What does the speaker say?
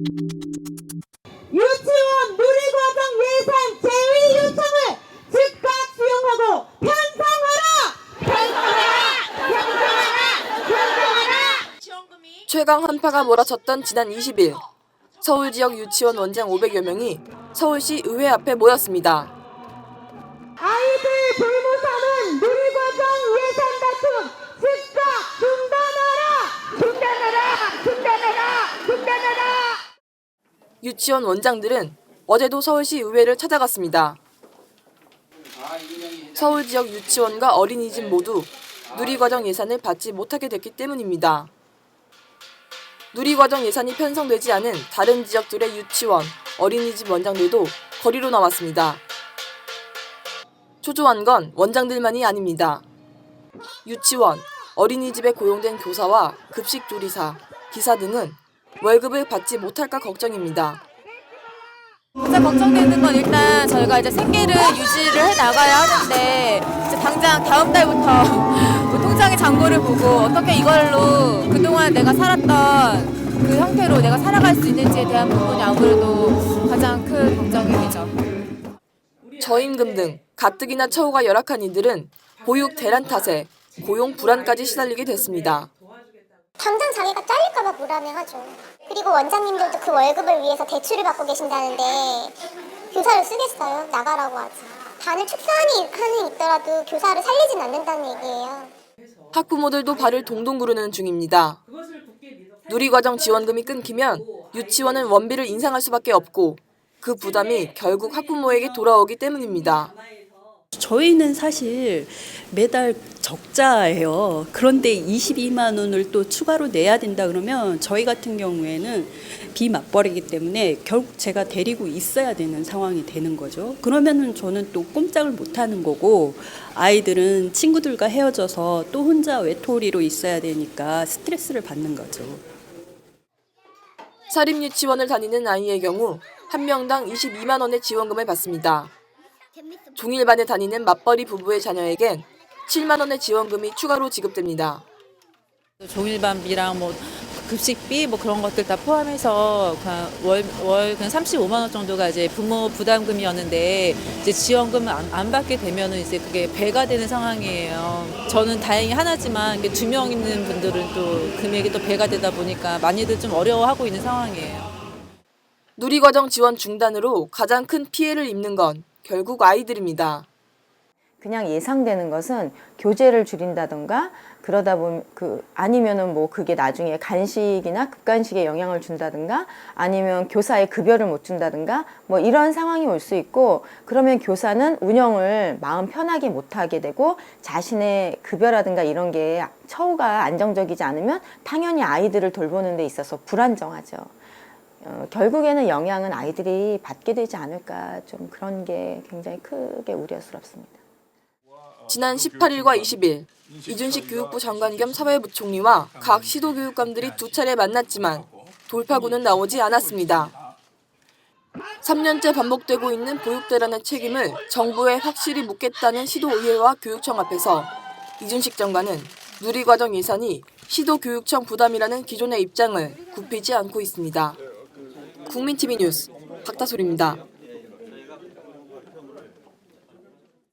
유치원 누리과정 예산 제외 요청을 즉각 수용하고 편성하라! 최강 한파가 몰아쳤던 지난 20일, 서울 지역 유치원 원장 500여 명이 서울시 의회 앞에 모였습니다. 아이들 불무사는 누리과정 예산 다툼 즉각 중단하라! 유치원 원장들은 어제도 서울시 의회를 찾아갔습니다. 서울 지역 유치원과 어린이집 모두 누리과정 예산을 받지 못하게 됐기 때문입니다. 누리과정 예산이 편성되지 않은 다른 지역들의 유치원, 어린이집 원장들도 거리로 나왔습니다. 초조한 건 원장들만이 아닙니다. 유치원, 어린이집에 고용된 교사와 급식 조리사, 기사 등은 월급을 받지 못할까 걱정입니다. 가장 걱정되는 건 일단 저희가 이제 생계를 유지를 해 나가야 하는데 이제 당장 다음 달부터 통장의 잔고를 보고 어떻게 이걸로 그동안 내가 살았던 그 형태로 내가 살아갈 수 있는지에 대한 부분이 아무래도 가장 큰 걱정이 되죠. 저임금 등 가뜩이나 처우가 열악한 이들은 보육 대란 탓에 고용 불안까지 시달리게 됐습니다. 당장 자기가 잘릴까봐 불안해하죠. 그리고 원장님들도 그 월급을 위해서 대출을 받고 계신다는데 교사를 쓰겠어요? 나가라고 하지. 단을 축소하는 있더라도 교사를 살리진 않는다는 얘기예요. 학부모들도 발을 동동 구르는 중입니다. 누리과정 지원금이 끊기면 유치원은 원비를 인상할 수밖에 없고 그 부담이 결국 학부모에게 돌아오기 때문입니다. 저희는 사실 매달 적자예요. 그런데 22만 원을 또 추가로 내야 된다 그러면 저희 같은 경우에는 비맞벌이기 때문에 결국 제가 데리고 있어야 되는 상황이 되는 거죠. 그러면은 저는 또 꼼짝을 못 하는 거고 아이들은 친구들과 헤어져서 또 혼자 외톨이로 있어야 되니까 스트레스를 받는 거죠. 사립유치원을 다니는 아이의 경우 한 명당 22만 원의 지원금을 받습니다. 종일반에 다니는 맞벌이 부부의 자녀에겐 7만 원의 지원금이 추가로 지급됩니다. 종일반비랑 뭐 급식비 뭐 그런 것들 다 포함해서 월 그냥 35만 원 정도가 이제 부모 부담금이었는데 이제 지원금을 안 받게 되면은 이제 그게 배가 되는 상황이에요. 저는 다행히 하나지만 두 명 있는 분들은 또 금액이 또 배가 되다 보니까 많이들 좀 어려워하고 있는 상황이에요. 누리과정 지원 중단으로 가장 큰 피해를 입는 건 결국 아이들입니다. 그냥 예상되는 것은 교재를 줄인다던가 그러다 보면 아니면은 뭐 그게 나중에 간식이나 급간식에 영향을 준다든가 아니면 교사의 급여를 못 준다든가 뭐 이런 상황이 올 수 있고 그러면 교사는 운영을 마음 편하게 못 하게 되고 자신의 급여라든가 이런 게 처우가 안정적이지 않으면 당연히 아이들을 돌보는 데 있어서 불안정하죠. 결국에는 영향은 아이들이 받게 되지 않을까 좀 그런 게 굉장히 크게 우려스럽습니다. 지난 18일과 20일 이준식 교육부 장관 겸 사회부총리와 각 시도교육감들이 두 차례 만났지만 돌파구는 나오지 않았습니다. 3년째 반복되고 있는 보육대란의 책임을 정부에 확실히 묻겠다는 시도의회와 교육청 앞에서 이준식 장관은 누리과정 예산이 시도교육청 부담이라는 기존의 입장을 굽히지 않고 있습니다. 국민TV 뉴스 박다솔입니다.